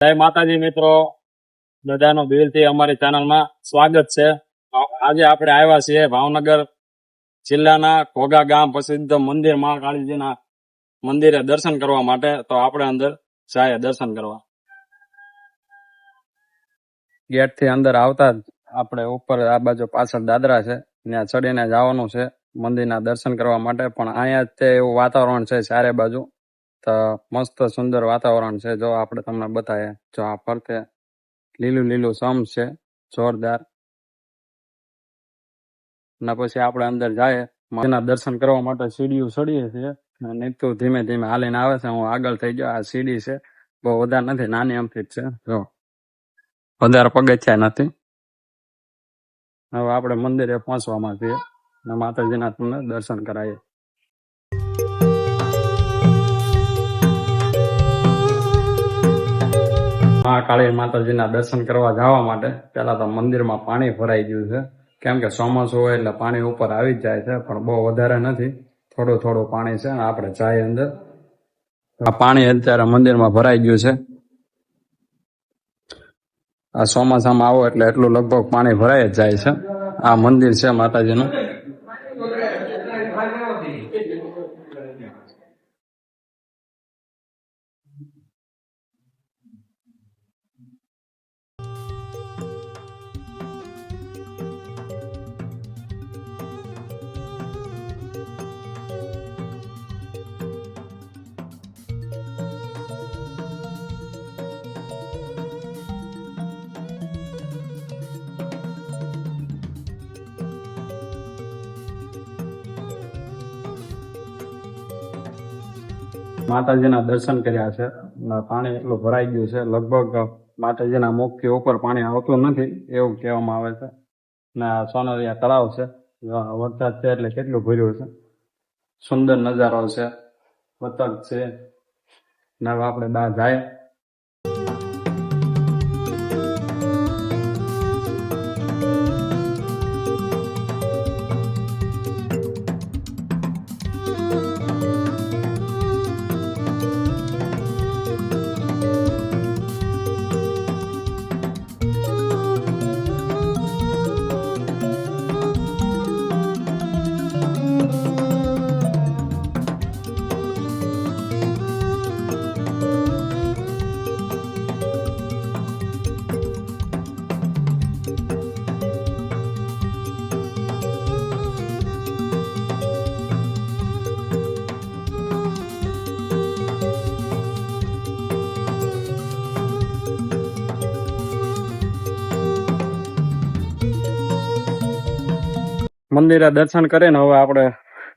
જય માતાજી મિત્રો, બધાનો દિલથી અમારી ચેનલમાં સ્વાગત છે. આજે આપણે આવ્યા છીએ ભાવનગર જિલ્લાના ઘોઘા ગામ પ્રસિદ્ધ મંદિર મહાકાળીજીના મંદિરે દર્શન કરવા માટે. તો આપણે અંદર જાય દર્શન કરવા. ગેટ થી અંદર આવતા જ આપણે ઉપર આ બાજુ પાછળ દાદરા છે, ત્યાં ચડીને જવાનું છે મંદિરના દર્શન કરવા માટે. પણ અહીંયા જ તે એવું વાતાવરણ છે ચારે બાજુ, તો મસ્ત સુંદર વાતાવરણ છે. જો આપણે તમને બતાવીએ, જો આ ફરતે લીલું લીલું સમ છે જોરદાર. અને પછી આપણે અંદર જાય એના દર્શન કરવા માટે સીડીઓ ચડીએ છીએ. નીતું ધીમે ધીમે હાલીને આવે છે. હું આગળ થઈ ગયો. આ સીડી છે, બહુ વધારે નથી, નાની અમથી જ છે. જો વધારે પગથિયા નથી. હવે આપણે મંદિરે પહોંચવામાં છીએ અને માતાજીના તમને દર્શન કરાવીએ. મહાકાળી માતાજીના દર્શન કરવા જવા માટે પેલા તો મંદિરમાં પાણી ભરાઈ ગયું છે, કેમ કે ચોમાસું હોય એટલે પાણી ઉપર આવી જ જાય છે, પણ બહુ વધારે નથી, થોડું થોડું પાણી છે. આપણે જાય અંદર. આ પાણી અત્યારે મંદિરમાં ભરાઈ ગયું છે. આ ચોમાસામાં આવો એટલે એટલું લગભગ પાણી ભરાઈ જ જાય છે. આ મંદિર છે માતાજીનું. માતાજીના દર્શન કર્યા છે. પાણી એટલું ભરાઈ ગયું છે, લગભગ માતાજીના મુખથી ઉપર પાણી આવતું નથી એવું કહેવામાં આવે છે. ને આ સોનરિયા તળાવ છે, વરસાદ છે એટલે કેટલું ભર્યું છે. સુંદર નજારો છે, બતક છે. ને હવે આપણે બહાર જાય. મંદિરે દર્શન કરીને હવે આપણે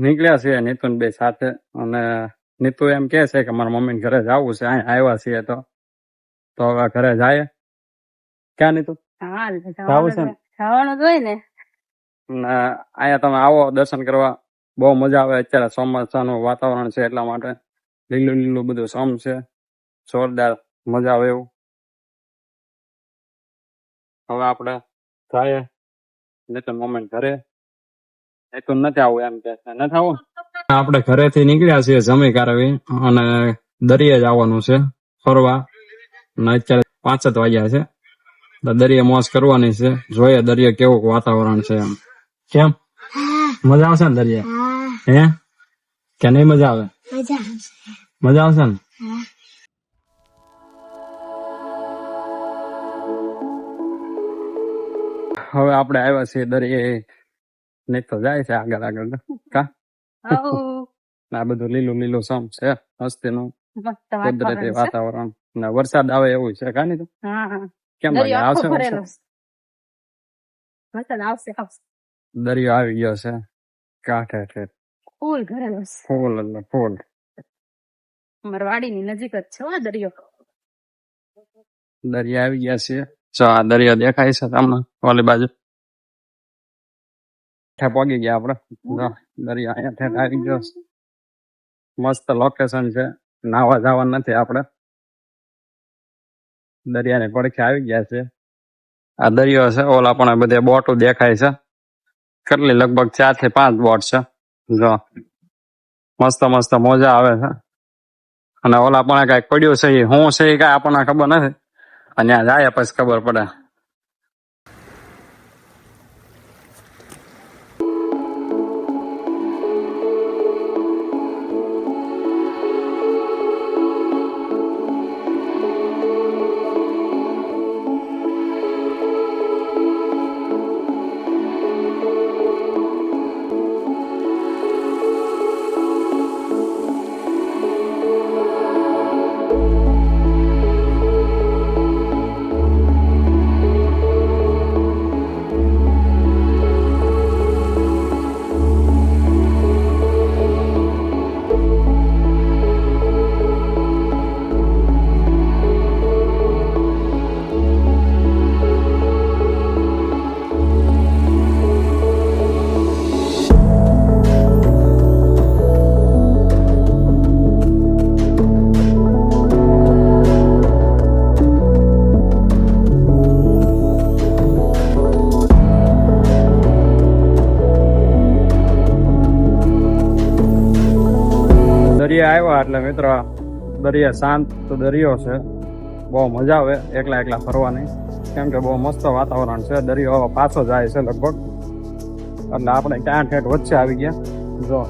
નીકળ્યા છીએ નીતુન બે સાથે. અને નીતુ એમ કે છે કે મારા મમ્મી ઘરે જવું છે, અહીં આવ્યા છીએ તો હવે ઘરે જાય. ક્યાં નીતુ જવું છે ને? અહીંયા તમે આવો દર્શન કરવા, બહુ મજા આવે. અત્યારે ચોમાસાનું વાતાવરણ છે એટલા માટે લીલું લીલું બધું સમ છે, જોરદાર મજા આવે એવું. હવે આપણે જાય નીતુન મમ્મી ઘરે. એ તો નથી આવું એમ કે નથી આવું. આપણે ઘરેથી નીકળ્યા છીએ જમી કારવી અને દરિયે જવાનું છે ફરવા. અને અત્યારે 5 જ વાગ્યા છે, તો દરિયે મોજ કરવાની છે. જોઈએ દરિયે કેવું વાતાવરણ છે એમ. કેમ મજા આવશે ને દરિયે? હે કે નહીં મજા આવે? મજા આવશે ને? હવે આપણે આવ્યા છીએ દરિયે. નહીં તો જાય છે આગળ આગળ. કા આ બધું લીલું લીલું સમ છે, હસ્તીનું કુદરતી વાતાવરણ. ને વરસાદ આવે એવું છે. કા નહીં તો કેમ આવશે? દરિયો આવી ગયો છે કાંઠે ઠેઠ, ફૂલ ભરેલો છે. ફૂલ એટલે ફૂલ. અમારી વાડીની નજીક જ છે દરિયો. દરિયા આવી ગયા છે. જો આ દરિયો દેખાય છે તમને ઓલી બાજુ. પહોંચી ગયા આપણે. દરિયા અહીંયા ઠેઠ આવી ગયો. મસ્ત લોકેશન છે. નાવા જવાનું નથી આપણે, દરિયાની પડખે આવી ગયા છે. આ દરિયો છે. ઓલા પણ બધે બોટો દેખાય છે. કેટલી લગભગ 4 થી 5 બોટ છે. જો મસ્ત મસ્ત મોજા આવે છે. અને ઓલા પણ કઈક પડ્યું છે, એ શું છે એ કઈ આપણને ખબર નથી. ત્યાં જાય પછી ખબર પડે. દરિયા આવ્યા એટલે મિત્ર દરિયા શાંત દરિયો છે, બહુ મજા આવે એકલા એકલા ફરવાની, કેમ કે બહુ મસ્ત વાતાવરણ છે. દરિયો હવે પાછો જાય છે લગભગ, એટલે આપણે ક્યાં ઠેઠ વચ્ચે આવી ગયા જો,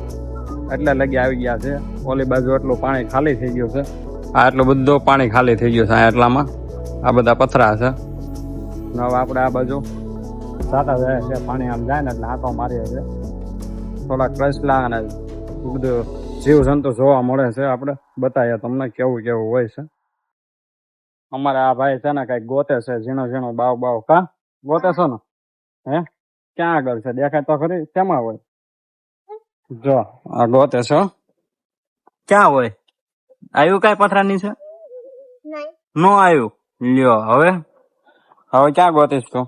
એટલે લગી આવી ગયા છે. ઓલી બાજુ એટલું પાણી ખાલી થઈ ગયું છે, આ એટલું બધું પાણી ખાલી થઈ ગયું છે. આ એટલામાં આ બધા પથરા છે. હવે આપણે આ બાજુ સાટા જાય છે, પાણી આમ જાય ને એટલે આંટો મારીએ છે. થોડાક કસલા અને બધું જીવ જંતુ જોવા મળે છે. આપણે બતાવીએ તમને કેવું કેવું હોય છે. અમારે આ ભાઈ છે ને કઈક ગોતે છે, ઝીણો ઝીણો બાવ બાવ. કા ગોતે છો ને? હે ક્યાં આગળ છે? દેખાય તો ખરી. કેમાં હોય? જો આ ગોતે છે. ક્યાં હોય? આવ્યું કઈ પથરાની છે? નો આવ્યું. લ્યો હવે હવે ક્યાં ગોતીશ તું?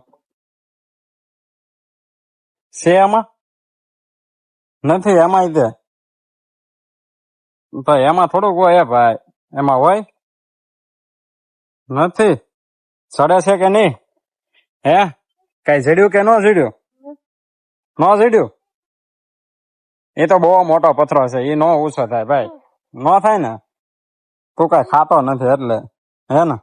છે એમાં? નથી એમાં તે તો એમાં થોડુંક હોય ભાઈ, એમાં હોય નથી. સડે છે કે નહીં? હે કઈ જડ્યું કે ન જડ્યું? ન જડ્યું? એ તો બહુ મોટો પથરો છે, એ નો ઓછો થાય ભાઈ, ન થાય ને. તું કઈ ખાતો નથી એટલે હે ને.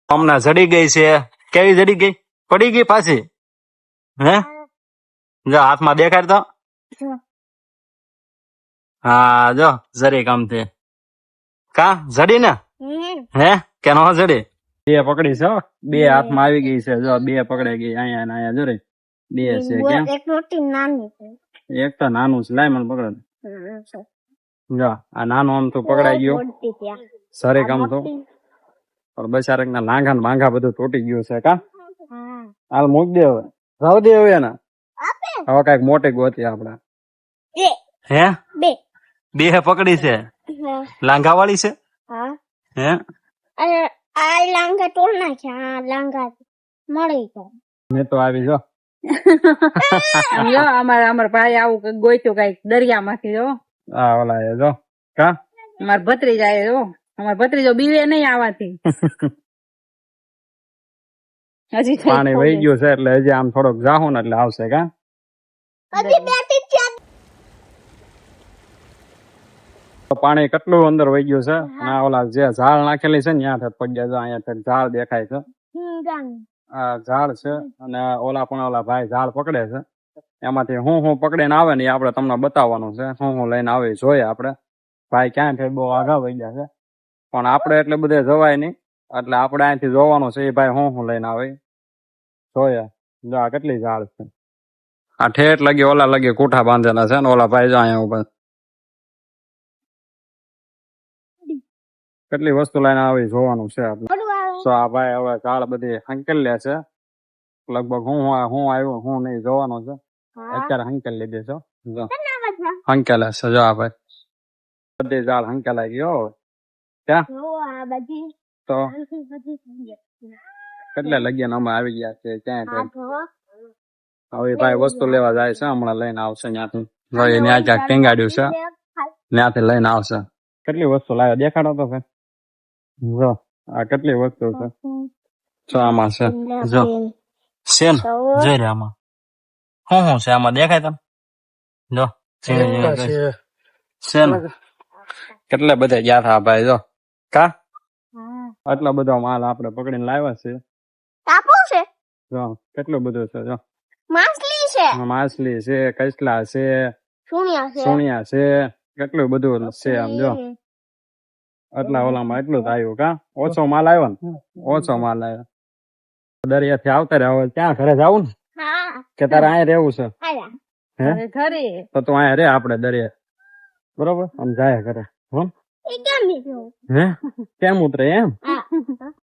અમને જડી ગઈ છે. કેવી જડી ગઈ? પડી ગઈ પાછી? હે જો હાથમાં દેખાડ તો. હા જો જરી કામ થી કા જડી ને. હે કે નો જડી? બે પકડી છે, બે હાથમાં આવી ગઈ છે. જો બે પકડાઈ ગઈ અહીંયા ને અહીંયા જોરી બે છે. કેમ? એક તો નાનું છે, લાય મને પકડ. જો આ નાનું આમ તો પકડાઈ ગયું સરે કામ તો, બચારેક ના લાંઘા ને માંઘા બધું તૂટી ગયું છે. કા હાલ મૂક દે હવે, રાવ દે હવે ને. હવે કઈક મોટી ગોતી આપડે. હે બે પકડી છે, લાંઘા વાળી છે. હે આ લાંગા તોડ નાખ્યા, આ લાંગા મળી ગયા. મેં તો આવી જો અમાર ભાઈ આવું ગોઈતું કઈક દરિયા માંથી જો. હા ઓલા એ જો કા અમાર ભત્રીજા જો, અમાર ભત્રીજો બીવે નહીં આવાથી. હજી પાણી વહી ગયું છે એટલે હજી આમ થોડોક જાહું ને એટલે આવશે. કા પાણી કેટલું અંદર વહી ગયું છે. અને ઓલા જે ઝાડ નાખેલી છે ને ત્યાં પગ્યા જો, અહીંયા ઝાડ દેખાય છે. આ ઝાડ છે અને ઓલા પણ ઓલા ભાઈ ઝાડ પકડે છે. એમાંથી હું પકડીને આવે ને એ આપણે તમને બતાવવાનું છે. હું લઈને આવી જોઈએ આપણે. ભાઈ ક્યાં છે બહુ આગા વહી ગયા છે, પણ આપણે એટલે બધે જવાય નહીં, એટલે આપણે અહીંથી જોવાનું છે. એ ભાઈ હું લઈને આવે જોઈએ. જો આ કેટલી ઝાડ છે. આ ઠેઠ લગી ઓલા લગી કોઠા બાંધેલા છે ને ઓલા ભાઈ જો અહીંયા ઉપર કેટલી વસ્તુ લઈને આવી જોવાનું છે આપણે. તો આ ભાઈ હવે ઝાડ બધી હંકેલ લે છે. લગભગ હું આવ્યું હું નહીં જોવાનું છે. અત્યારે હંકેલ લીધી છે. જો હંકેલે છે જો આ ભાઈ બધી ઝાડ હંકેલાઈ ગયો. ક્યાં તો કેટલે લગીને અમે આવી ગયા છે ત્યાં. હવે ભાઈ વસ્તુ લેવા જાય છે, હમણાં લઈને આવશે ત્યાંથી. ત્યાં ક્યાંક ટીંગાડ્યું છે, ત્યાંથી લઈને આવશે. કેટલી વસ્તુ લાવ્યો દેખાડો તો ભાઈ. જો આ કેટલી વસ્તુ છે. જો આમાં છે જો છે ને, જોઈ રે આમાં શું છે આમાં દેખાય તમે? જો છે ને કેટલા બધા ગયા હતા ભાઈ જો. કા આટલો બધો માલ આપણે પકડીને લાવ્યા છે. ટાપુ છે, જો કેટલું બધું છે. જો માછલી છે, માછલી છે, કસલા છે, સુણિયા છે. સોનિયા છે, કેટલું બધું છે. આમ જો આટલા ઓલામાં એટલું જ આવ્યું. કા ઓછો માલ આવ્યો ને? ઓછો માલ આવ્યો. દરિયાથી આવતા રહે. હવે ક્યાં ઘરે જવું ને હા, કે તારે અહીંયા રહેવું છે? આયા. હે હવે ઘરે તો તું અહીંયા રે આપણે દરિયા, બરોબર? આમ જાય ઘરે. હો એ કેમ નીકળ્યું? હે કેમ ઉતરે એમ? હા.